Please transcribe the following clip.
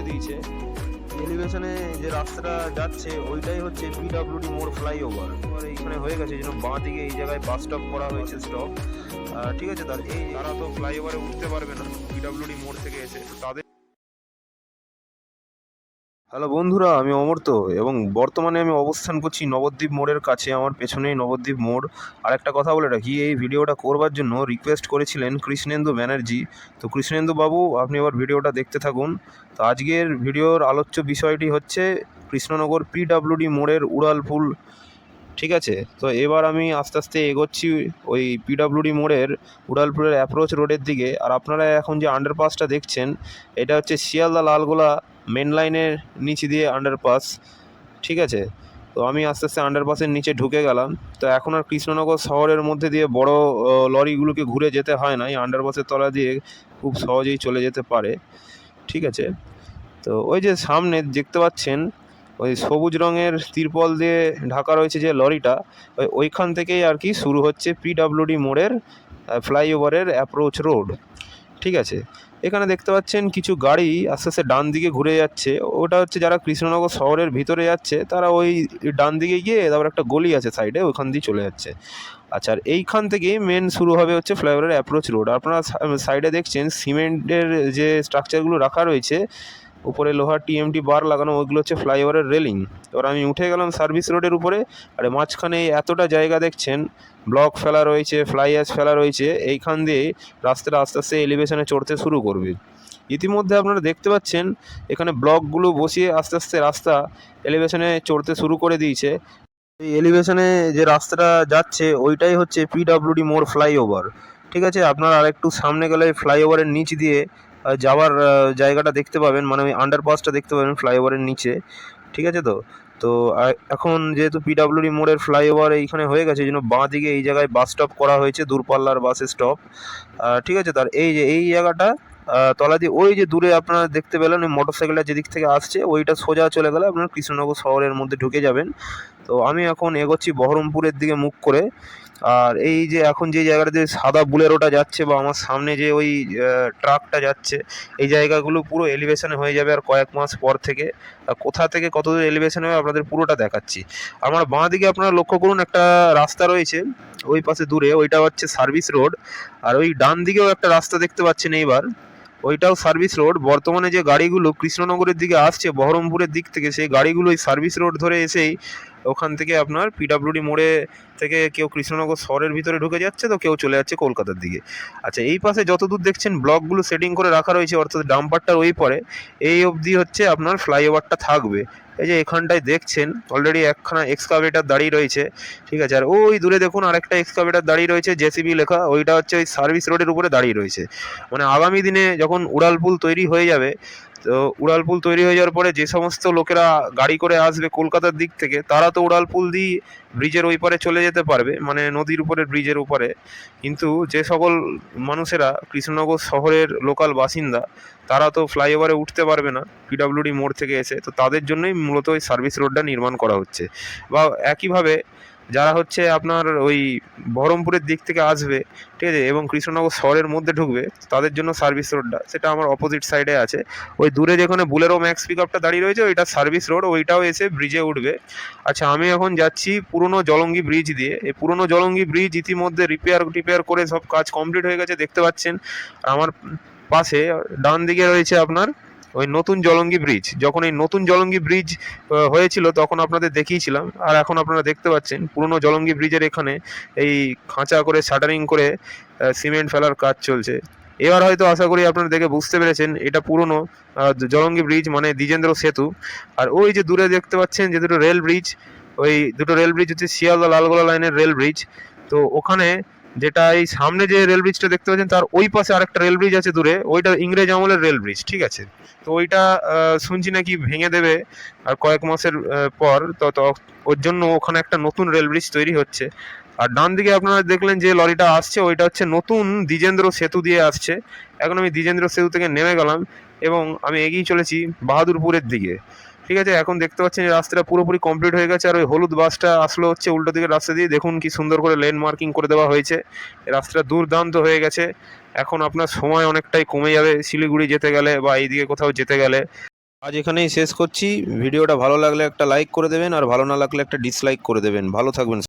দিয়েছে। এলিভেশনে যে রাস্তাটা যাচ্ছে ওইটাই হচ্ছে P.W.D মোড় ফ্লাইওভার। এবার এইখানে হয়ে গেছে, এই জন্য বাঁ দিকে এই জায়গায় বাস স্টপ করা হয়েছে স্টপ। ঠিক আছে, তারা তো ফ্লাইওভারে উঠতে পারবে না P.W.D মোড় থেকে এসে, তো তাদের। হ্যালো বন্ধুরা, আমি অমর্ত্য এবং বর্তমানে আমি অবস্থান করছি নবদ্বীপ মোড়ের কাছে। আমার পেছনেই নবদ্বীপ মোড়। আর একটা কথা বলে রাখি, এই ভিডিওটা করবার জন্য রিকোয়েস্ট করেছিলেন কৃষ্ণেন্দু ব্যানার্জি। তো কৃষ্ণেন্দু বাবু, আপনি এবার ভিডিওটা দেখতে থাকুন। তো আজকের ভিডিওর আলোচ্য বিষয়টি হচ্ছে কৃষ্ণনগর P.W.D মোড়ের উড়ালপুল। ঠিক আছে, তো এবার আমি আস্তে আস্তে এগোচ্ছি ওই P.W.D মোড়ের উড়ালপুরের অ্যাপ্রোচ রোডের দিকে। আর আপনারা এখন যে আন্ডারপাসটা দেখছেন, এটা হচ্ছে শিয়ালদা লালগোলা মেন লাইনের নিচ দিয়ে আন্ডারপাস। ঠিক আছে, তো আমি আস্তে আস্তে আন্ডারপাসের নিচে ঢুকে গেলাম। তো এখন আর কৃষ্ণনগর শহরের মধ্যে দিয়ে বড় লরিগুলোকে ঘুরে যেতে হয় না, এই আন্ডারপাসের তলা দিয়ে খুব সহজেই চলে যেতে পারে। ঠিক আছে, তো ওই যে সামনে দেখতে পাচ্ছেন ওই সবুজ রঙের তিরপল দিয়ে ঢাকা রয়েছে যে লরিটা, ওইখান থেকেই আর কি শুরু হচ্ছে P.W.D মোড়ের ফ্লাইওভারের অ্যাপ্রোচ রোড। ঠিক আছে, এখানে দেখতে পাচ্ছেন কিছু গাড়ি আস্তে আস্তে ডান দিকে ঘুরে যাচ্ছে। ওটা হচ্ছে যারা কৃষ্ণনগর শহরের ভিতরে যাচ্ছে, তারা ওই ডান দিকে গিয়ে তারপর একটা গলি আছে সাইডে, ওইখান দিয়ে চলে যাচ্ছে। আচ্ছা, আর এইখান থেকেই মেন শুরু হবে হচ্ছে ফ্লাইওভারের অ্যাপ্রোচ রোড। আপনারা সাইডে দেখছেন সিমেন্টের যে স্ট্রাকচারগুলো রাখা রয়েছে, উপরে লোহার TMT বার লাগানো, ওইগুলো হচ্ছে ফ্লাইওভারের রেলিং। এবার আমি উঠে গেলাম সার্ভিস রোডের উপরে। আর মাঝখানে এতটা জায়গা দেখছেন, ব্লক ফেলা রয়েছে, ফ্লাই অ্যাশ ফেলা রয়েছে। এইখান দিয়ে রাস্তাটা আস্তে আস্তে এলিভেশনে চড়তে শুরু করবে। ইতিমধ্যে আপনারা দেখতে পাচ্ছেন এখানে ব্লকগুলো বসিয়ে আস্তে আস্তে রাস্তা এলিভেশনে চড়তে শুরু করে দিয়েছে। এই এলিভেশনে যে রাস্তাটা যাচ্ছে ওইটাই হচ্ছে P.W.D মোড় ফ্লাইওভার। ঠিক আছে, আপনারা আর একটু সামনে গেলে ফ্লাইওভারের নিচ দিয়ে যাওয়ার জায়গাটা দেখতে পাবেন, মানে ওই আন্ডারপাসটা দেখতে পাবেন ফ্লাইওভারের নিচে। ঠিক আছে, তো তো এখন যেহেতু P.W.D মোড়ের ফ্লাইওভার এইখানে হয়ে গেছে, এই জন্য বাঁ দিকে এই জায়গায় বাস স্টপ করা হয়েছে, দূরপাল্লার বাসের স্টপ। ঠিক আছে, তার এই যে এই জায়গাটা তলা দিয়ে ওই যে দূরে আপনারা দেখতে পেলেন ওই মোটরসাইকেলটা যেদিক থেকে আসছে, ওইটা সোজা চলে গেলে আপনার কৃষ্ণনগর শহরের মধ্যে ঢুকে যাবেন। তো আমি এখন এগোচ্ছি বহরমপুরের দিকে মুখ করে। আর এই যে এখন যে জায়গাটাতে সাদা বুলেরোটা যাচ্ছে বা আমার সামনে যে ওই ট্রাকটা যাচ্ছে, এই জায়গাগুলো পুরো এলিভেশনে হয়ে যাবে আর কয়েক মাস পর থেকে। কোথা থেকে কত দূর এলিভেশন হবে আপনাদের পুরোটা দেখাচ্ছি। আমার বাঁ দিকে আপনারা লক্ষ্য করুন, একটা রাস্তা রয়েছে ওই পাশে দূরে, ওইটা হচ্ছে সার্ভিস রোড। আর ওই ডান দিকেও একটা রাস্তা দেখতে পাচ্ছেন এইবার, ওইটাও সার্ভিস রোড। বর্তমানে যে গাড়িগুলো কৃষ্ণনগরের দিকে আসছে বহরমপুরের দিক থেকে, সেই গাড়িগুলো ওই সার্ভিস রোড ধরে এসেই ওখান থেকে আপনার P.W.D মোড়ে থেকে কেউ কৃষ্ণনগর শহরের ভিতরে ঢুকে যাচ্ছে, তো কেউ চলে যাচ্ছে কলকাতার দিকে। আচ্ছা, এই পাশে যতদূর দেখছেন ব্লকগুলো সেটিং করে রাখা রয়েছে, অর্থাৎ ডাম্পারটার ওই পরে এই অবধি হচ্ছে আপনার ফ্লাইওভারটা থাকবে। এই যে এখানটায় দেখছেন অলরেডি একখানা এক্সকাভেটার দাঁড়িয়ে রয়েছে। ঠিক আছে, আর ওই দূরে দেখুন আরেকটা এক্সকাভেটার দাঁড়িয়ে রয়েছে, জেসিবি লেখা, ওইটা হচ্ছে ওই সার্ভিস রোডের উপরে দাঁড়িয়ে রয়েছে। মানে আগামী দিনে যখন উড়ালপুল তৈরি হয়ে যাবে, তো উড়ালপুল তৈরি হয়ে যাওয়ার পরে যে সমস্ত লোকেরা গাড়ি করে আসবে কলকাতার দিক থেকে, তারা তো উড়ালপুল দিয়ে ব্রিজের ওই পারে চলে যেতে পারবে, মানে নদীর উপরে ব্রিজের উপরে। কিন্তু যে সকল মানুষেরা কৃষ্ণনগর শহরের লোকাল বাসিন্দা, তারা তো ফ্লাইওভারে উঠতে পারবে না P.W.D মোড় থেকে এসে, তো তাদের জন্যই মূলত ওই সার্ভিস রোডটা নির্মাণ করা হচ্ছে। বা একইভাবে যারা হচ্ছে আপনার ওই বহরমপুরের দিক থেকে আসবে, ঠিক আছে, এবং কৃষ্ণনগর শহরের মধ্যে ঢুকবে, তাদের জন্য সার্ভিস রোডটা সেটা আমার অপোজিট সাইডে আছে। ওই দূরে যেখানে বুলেরো ম্যাক্স পিক আপটা দাঁড়িয়ে রয়েছে, ওইটা সার্ভিস রোড, ওইটাও এসে ব্রিজে উঠবে। আচ্ছা, আমি এখন যাচ্ছি পুরনো জলঙ্গি ব্রিজ দিয়ে। এই পুরনো জলঙ্গি ব্রিজ ইতিমধ্যে রিপেয়ার করে সব কাজ কমপ্লিট হয়ে গেছে দেখতে পাচ্ছেন। আমার পাশে ডান দিকে রয়েছে আপনার ওই নতুন জলঙ্গি ব্রিজ। যখন এই নতুন জলঙ্গি ব্রিজ হয়েছিল তখন আপনাদের দেখিয়েছিলাম। আর এখন আপনারা দেখতে পাচ্ছেন পুরনো জলঙ্গি ব্রিজের এখানে এই খাঁচা করে শাটারিং করে সিমেন্ট ফেলার কাজ চলছে। এবার হয়তো আশা করি আপনারা দেখে বুঝতে পেরেছেন এটা পুরনো জলঙ্গি ব্রিজ, মানে দ্বিজেন্দ্র সেতু। আর ওই যে দূরে দেখতে পাচ্ছেন যে দুটো রেল ব্রিজ, ওই দুটো রেল ব্রিজ হচ্ছে শিয়ালদা লালগোলা লাইনের রেল ব্রিজ। তো ওখানে যেটা এই সামনে যে রেল ব্রিজটা দেখতে পাচ্ছেন, তার ওই পাশে আরেকটা রেল ব্রিজ আছে দূরে, ওইটা ইংরেজ আমলের রেল ব্রিজ। ঠিক আছে, তো ওইটা শুনছি নাকি ভেঙে দেবে আর কয়েক মাসের পর, তো ওর জন্য ওখানে একটা নতুন রেল ব্রিজ তৈরি হচ্ছে। আর ডান দিকে আপনারা দেখলেন যে লরিটা আসছে, ওইটা হচ্ছে নতুন দ্বিজেন্দ্র সেতু দিয়ে আসছে। এখন আমি দ্বিজেন্দ্র সেতু থেকে নেমে গেলাম এবং আমি এগিয়ে চলেছি বাহাদুরপুরের দিকে। ঠিক আছে, এখন দেখতে পাচ্ছেন এই রাস্তাটা পুরোপুরি কমপ্লিট হয়ে গেছে। আর ওই হলুদ বাসটা আসলো হচ্ছে উল্টো দিকের রাস্তা দিয়ে, দেখুন কি সুন্দর করে লেন মার্কিং করে দেওয়া হয়েছে। এই রাস্তাটা দুর্দান্ত হয়ে গেছে। এখন আপনার সময় অনেকটাই কমে যাবে শিলিগুড়ি যেতে গেলে বা এইদিকে কোথাও যেতে গেলে। আজ এখানেই শেষ করছি। ভিডিওটা ভালো লাগলে একটা লাইক করে দেবেন, আর ভালো না লাগলে একটা ডিসলাইক করে দেবেন। ভালো থাকবেন।